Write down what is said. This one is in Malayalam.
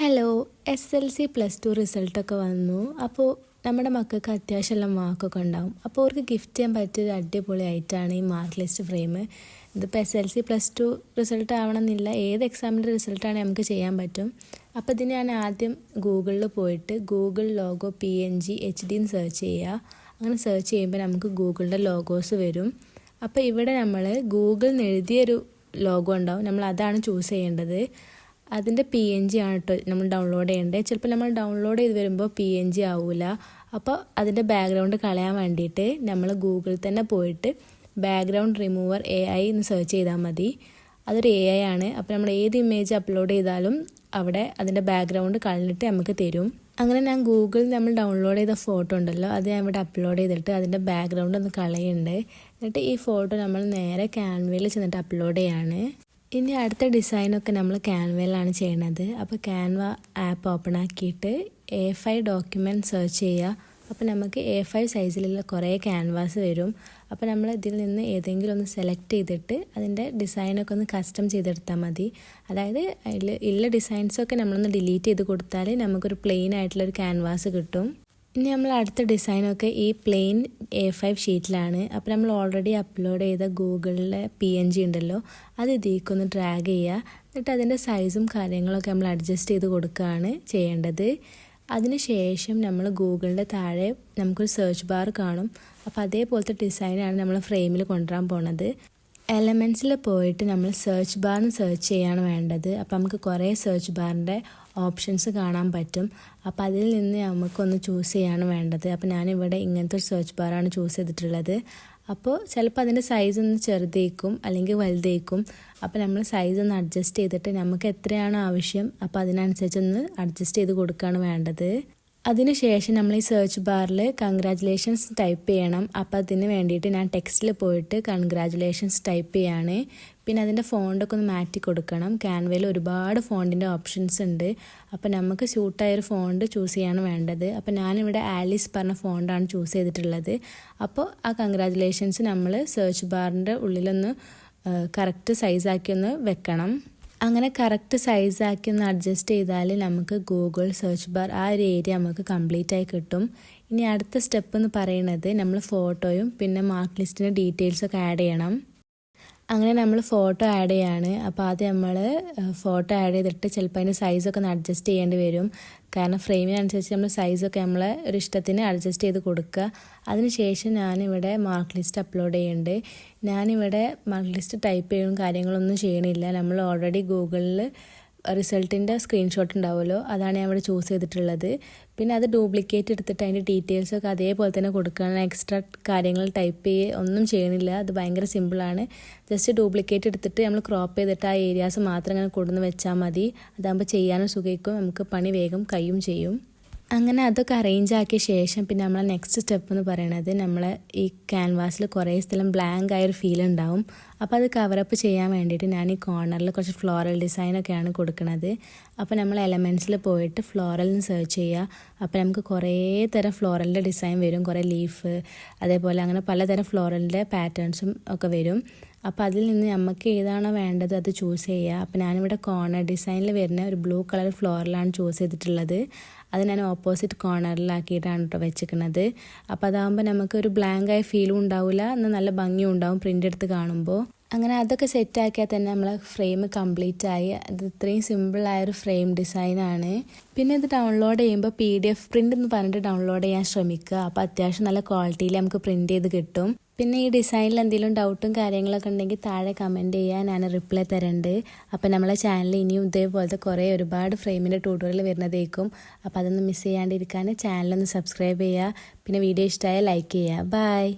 ഹലോ, SLC +2 റിസൾട്ടൊക്കെ വന്നു. അപ്പോൾ നമ്മുടെ മക്കൾക്ക് അത്യാവശ്യമുള്ള മാർക്കൊക്കെ ഉണ്ടാവും. അപ്പോൾ അവർക്ക് ഗിഫ്റ്റ് ചെയ്യാൻ പറ്റിയൊരു അടിപൊളി ആയിട്ടാണ് ഈ മാർക്ക് ലിസ്റ്റ് ഫ്രെയിം. ഇതിപ്പോൾ SLC +2 റിസൾട്ട് ആവണമെന്നില്ല, ഏത് എക്സാമിൻ്റെ റിസൾട്ടാണെങ്കിൽ നമുക്ക് ചെയ്യാൻ പറ്റും. അപ്പോൾ ഇതിന് ഞാൻ ആദ്യം ഗൂഗിളിൽ പോയിട്ട് ഗൂഗിൾ ലോഗോ PNG HD എന്ന് സെർച്ച് ചെയ്യുക. അങ്ങനെ സെർച്ച് ചെയ്യുമ്പോൾ നമുക്ക് ഗൂഗിളിൻ്റെ ലോഗോസ് വരും. അപ്പോൾ ഇവിടെ നമ്മൾ ഗൂഗിളിൽ നിന്ന് എഴുതിയൊരു ലോഗോ ഉണ്ടാവും, നമ്മൾ അതാണ് ചൂസ് ചെയ്യേണ്ടത്. അതിൻ്റെ PNG ആണ് കേട്ടോ നമ്മൾ ഡൗൺലോഡ് ചെയ്യേണ്ടത്. ചിലപ്പോൾ നമ്മൾ ഡൗൺലോഡ് ചെയ്ത് വരുമ്പോൾ PNG ആവില്ല. അപ്പോൾ അതിൻ്റെ ബാക്ക്ഗ്രൗണ്ട് കളയാൻ വേണ്ടിയിട്ട് നമ്മൾ ഗൂഗിളിൽ തന്നെ പോയിട്ട് ബാക്ക്ഗ്രൗണ്ട് റിമൂവർ AI എന്ന് സെർച്ച് ചെയ്താൽ മതി. അതൊരു AI ആണ്. അപ്പോൾ നമ്മൾ ഏത് ഇമേജ് അപ്ലോഡ് ചെയ്താലും അവിടെ അതിൻ്റെ ബാക്ക്ഗ്രൗണ്ട് കളഞ്ഞിട്ട് നമുക്ക് തരും. അങ്ങനെ ഞാൻ ഗൂഗിളിൽ നമ്മൾ ഡൗൺലോഡ് ചെയ്ത ഫോട്ടോ ഉണ്ടല്ലോ, അത് ഞാൻ ഇവിടെ അപ്ലോഡ് ചെയ്തിട്ട് അതിൻ്റെ ബാക്ക്ഗ്രൗണ്ട് ഒന്ന് കളയുന്നുണ്ട്. എന്നിട്ട് ഈ ഫോട്ടോ നമ്മൾ നേരെ ക്യാൻവയിൽ ചെന്നിട്ട് അപ്ലോഡ് ചെയ്യാണ്. ഇനി അടുത്ത ഡിസൈനൊക്കെ നമ്മൾ ക്യാൻവയിലാണ് ചെയ്യണത്. അപ്പോൾ ക്യാൻവ ആപ്പ് ഓപ്പൺ ആക്കിയിട്ട് A5 ഡോക്യുമെൻറ്റ് സെർച്ച് ചെയ്യുക. അപ്പോൾ നമുക്ക് A5 സൈസിലുള്ള കുറേ ക്യാൻവാസ് വരും. അപ്പോൾ നമ്മൾ ഇതിൽ നിന്ന് ഏതെങ്കിലും ഒന്ന് സെലക്ട് ചെയ്തിട്ട് അതിൻ്റെ ഡിസൈനൊക്കെ ഒന്ന് കസ്റ്റം ചെയ്തെടുത്താൽ മതി. അതായത് അതിൽ ഉള്ള ഡിസൈൻസൊക്കെ നമ്മളൊന്ന് ഡിലീറ്റ് ചെയ്ത് കൊടുത്താൽ നമുക്കൊരു പ്ലെയിൻ ആയിട്ടുള്ളൊരു ക്യാൻവാസ് കിട്ടും. ഇനി നമ്മൾ അടുത്ത ഡിസൈനൊക്കെ ഈ പ്ലെയിൻ A5 ഷീറ്റിലാണ്. അപ്പോൾ നമ്മൾ ഓൾറെഡി അപ്ലോഡ് ചെയ്ത ഗൂഗിളിലെ PNG ഉണ്ടല്ലോ, അത് ഇതിലേക്കൊന്ന് ഡ്രാഗ് ചെയ്യുക. എന്നിട്ട് അതിൻ്റെ സൈസും കാര്യങ്ങളൊക്കെ നമ്മൾ അഡ്ജസ്റ്റ് ചെയ്ത് കൊടുക്കുകയാണ് ചെയ്യേണ്ടത്. അതിന് ശേഷം നമ്മൾ ഗൂഗിളിൻ്റെ താഴെ നമുക്കൊരു സെർച്ച് ബാർ കാണും. അപ്പോൾ അതേപോലത്തെ ഡിസൈനാണ് നമ്മൾ ഫ്രെയിമിൽ കൊണ്ടുവരാൻ പോണത്. എലമെൻറ്റ്സിൽ പോയിട്ട് നമ്മൾ സെർച്ച് ബാറിന് സെർച്ച് ചെയ്യാണ് വേണ്ടത്. അപ്പോൾ നമുക്ക് കുറേ സെർച്ച് ബാറിൻ്റെ ഓപ്ഷൻസ് കാണാൻ പറ്റും. അപ്പോൾ അതിൽ നിന്ന് നമുക്കൊന്ന് ചൂസ് ചെയ്യാണ് വേണ്ടത്. അപ്പോൾ ഞാനിവിടെ ഇങ്ങനത്തെ ഒരു സെർച്ച് ബാറാണ് ചൂസ് ചെയ്തിട്ടുള്ളത്. അപ്പോൾ ചിലപ്പോൾ അതിൻ്റെ സൈസ് ഒന്ന് ചെറുതേക്കും അല്ലെങ്കിൽ വലുതേക്കും. അപ്പോൾ നമ്മൾ സൈസ് ഒന്ന് അഡ്ജസ്റ്റ് ചെയ്തിട്ട് നമുക്ക് എത്രയാണ് ആവശ്യം അപ്പോൾ അതിനനുസരിച്ചൊന്ന് അഡ്ജസ്റ്റ് ചെയ്ത് കൊടുക്കുകയാണ് വേണ്ടത്. അതിനുശേഷം നമ്മൾ ഈ സെർച്ച് ബാറിൽ കൺഗ്രാജുലേഷൻസ് ടൈപ്പ് ചെയ്യണം. അപ്പോൾ അതിന് വേണ്ടിയിട്ട് ഞാൻ ടെക്സ്റ്റിൽ പോയിട്ട് കൺഗ്രാജുലേഷൻസ് ടൈപ്പ് ചെയ്യാണ്. പിന്നെ അതിൻ്റെ ഫോണ്ടൊക്കെ ഒന്ന് മാറ്റി കൊടുക്കണം. ക്യാൻവയിൽ ഒരുപാട് ഫോണ്ടിൻ്റെ ഓപ്ഷൻസ് ഉണ്ട്. അപ്പോൾ നമുക്ക് സ്യൂട്ടായൊരു ഫോണ്ട് ചൂസ് ചെയ്യാണ് വേണ്ടത്. അപ്പോൾ ഞാനിവിടെ ആലിസ് പറഞ്ഞ ഫോണ്ടാണ് ചൂസ് ചെയ്തിട്ടുള്ളത്. അപ്പോൾ ആ കൺഗ്രാജുലേഷൻസ് നമ്മൾ സെർച്ച് ബാറിൻ്റെ ഉള്ളിലൊന്ന് കറക്റ്റ് സൈസാക്കി ഒന്ന് വെക്കണം. അങ്ങനെ കറക്റ്റ് സൈസാക്കി ഒന്ന് അഡ്ജസ്റ്റ് ചെയ്താൽ നമുക്ക് ഗൂഗിൾ സെർച്ച് ബാർ ആ ഒരു ഏരിയ നമുക്ക് കംപ്ലീറ്റ് ആയി കിട്ടും. ഇനി അടുത്ത സ്റ്റെപ്പ് എന്ന് പറയുന്നത് നമ്മൾ ഫോട്ടോയും പിന്നെ മാർക്ക് ലിസ്റ്റിൻ്റെ ഡീറ്റെയിൽസൊക്കെ ആഡ് ചെയ്യണം. അങ്ങനെ നമ്മൾ ഫോട്ടോ ആഡ് ചെയ്യാണ്. അപ്പോൾ ആദ്യം നമ്മൾ ഫോട്ടോ ആഡ് ചെയ്തിട്ട് ചിലപ്പോൾ അതിൻ്റെ സൈസൊക്കെ ഒന്ന് അഡ്ജസ്റ്റ് ചെയ്യേണ്ടി വരും. കാരണം ഫ്രെയിമിനനുസരിച്ച് നമ്മൾ സൈസൊക്കെ നമ്മളെ ഒരു ഇഷ്ടത്തിന് അഡ്ജസ്റ്റ് ചെയ്ത് കൊടുക്കുക. അതിനുശേഷം ഞാനിവിടെ മാർക്ക് ലിസ്റ്റ് അപ്ലോഡ് ചെയ്യുന്നുണ്ട്. ഞാനിവിടെ മാർക്ക് ലിസ്റ്റ് ടൈപ്പ് ചെയ്യണം കാര്യങ്ങളൊന്നും ചെയ്യണില്ല. നമ്മൾ ഓൾറെഡി ഗൂഗിളിൽ റിസൾട്ടിൻ്റെ സ്ക്രീൻഷോട്ട് ഉണ്ടാവുമല്ലോ, അതാണ് ഞാൻ ഇവിടെ ചൂസ് ചെയ്തിട്ടുള്ളത്. പിന്നെ അത് ഡ്യൂപ്ലിക്കേറ്റ് എടുത്തിട്ട് അതിൻ്റെ ഡീറ്റെയിൽസൊക്കെ അതേപോലെ തന്നെ കൊടുക്കുകയാണ്. എക്സ്ട്രാ കാര്യങ്ങൾ ടൈപ്പ് ചെയ്യുക ഒന്നും ചെയ്യണില്ല. അത് ഭയങ്കര സിമ്പിളാണ്. ജസ്റ്റ് ഡ്യൂപ്ലിക്കേറ്റ് എടുത്തിട്ട് നമ്മൾ ക്രോപ്പ് ചെയ്തിട്ട് ആ ഏരിയാസ് മാത്രം ഇങ്ങനെ കൊണ്ടുവന്ന് വെച്ചാൽ മതി. അതാകുമ്പോൾ ചെയ്യാനും സുഖിക്കും, നമുക്ക് പണി വേഗം കഴിയും ചെയ്യും. അങ്ങനെ അതൊക്കെ അറേഞ്ച് ആക്കിയ ശേഷം പിന്നെ നമ്മളെ നെക്സ്റ്റ് സ്റ്റെപ്പ് എന്ന് പറയുന്നത് നമ്മൾ ഈ ക്യാൻവാസിൽ കുറേ സ്ഥലം ബ്ലാങ്ക് ആയൊരു ഫീൽ ഉണ്ടാവും. അപ്പോൾ അത് കവറപ്പ് ചെയ്യാൻ വേണ്ടിയിട്ട് ഞാൻ ഈ കോർണറിൽ കുറച്ച് ഫ്ലോറൽ ഡിസൈനൊക്കെയാണ് കൊടുക്കുന്നത്. അപ്പോൾ നമ്മൾ എലമെൻറ്റ്സിൽ പോയിട്ട് ഫ്ലോറലിന് സെർച്ച് ചെയ്യുക. അപ്പോൾ നമുക്ക് കുറേ തരം ഫ്ലോറലിൻ്റെ ഡിസൈൻ വരും, കുറേ ലീഫ് അതേപോലെ അങ്ങനെ പലതരം ഫ്ലോറലിൻ്റെ പാറ്റേൺസും ഒക്കെ വരും. അപ്പോൾ അതിൽ നിന്ന് നമുക്ക് ഏതാണോ വേണ്ടത് അത് ചൂസ് ചെയ്യുക. അപ്പോൾ ഞാനിവിടെ കോർണർ ഡിസൈനിൽ വരുന്ന ഒരു ബ്ലൂ കളർ ഫ്ലോറലാണ് ചൂസ് ചെയ്തിട്ടുള്ളത്. അത് ഞാൻ ഓപ്പോസിറ്റ് കോർണറിലാക്കിയിട്ടാണ് കേട്ടോ വെച്ചിരിക്കുന്നത്. അപ്പോൾ അതാകുമ്പോൾ നമുക്കൊരു ബ്ലാങ്ക് ആയ ഫീലും ഉണ്ടാവില്ല, എന്നാൽ നല്ല ഭംഗിയും ഉണ്ടാവും പ്രിൻ്റ് എടുത്ത് കാണുമ്പോൾ. അങ്ങനെ അതൊക്കെ സെറ്റാക്കിയാൽ തന്നെ നമ്മളെ ഫ്രെയിം കംപ്ലീറ്റ് ആയി. അത് ഇത്രയും സിമ്പിളായൊരു ഫ്രെയിം ഡിസൈനാണ്. പിന്നെ ഇത് ഡൗൺലോഡ് ചെയ്യുമ്പോൾ PDF പ്രിൻ്റ് എന്ന് പറഞ്ഞിട്ട് ഡൗൺലോഡ് ചെയ്യാൻ ശ്രമിക്കുക. അപ്പോൾ അത്യാവശ്യം നല്ല ക്വാളിറ്റിയിൽ നമുക്ക് പ്രിൻ്റ് ചെയ്ത് കിട്ടും. പിന്നെ ഈ ഡിസൈനിൽ എന്തെങ്കിലും ഡൗട്ടും കാര്യങ്ങളൊക്കെ ഉണ്ടെങ്കിൽ താഴെ കമൻറ്റ് ചെയ്യാൻ ഞാൻ റിപ്ലൈ തരുന്നുണ്ട്. അപ്പോൾ നമ്മളെ ചാനലിൽ ഇനിയും ഇതേപോലത്തെ ഒരുപാട് ഫ്രെയിമിൻ്റെ ട്യൂട്ടോറിയൽ വരുന്നതേക്കും. അപ്പോൾ അതൊന്നും മിസ് ചെയ്യാണ്ടിരിക്കാൻ ചാനലൊന്ന് സബ്സ്ക്രൈബ് ചെയ്യുക. പിന്നെ വീഡിയോ ഇഷ്ടമായാൽ ലൈക്ക് ചെയ്യുക. ബൈ.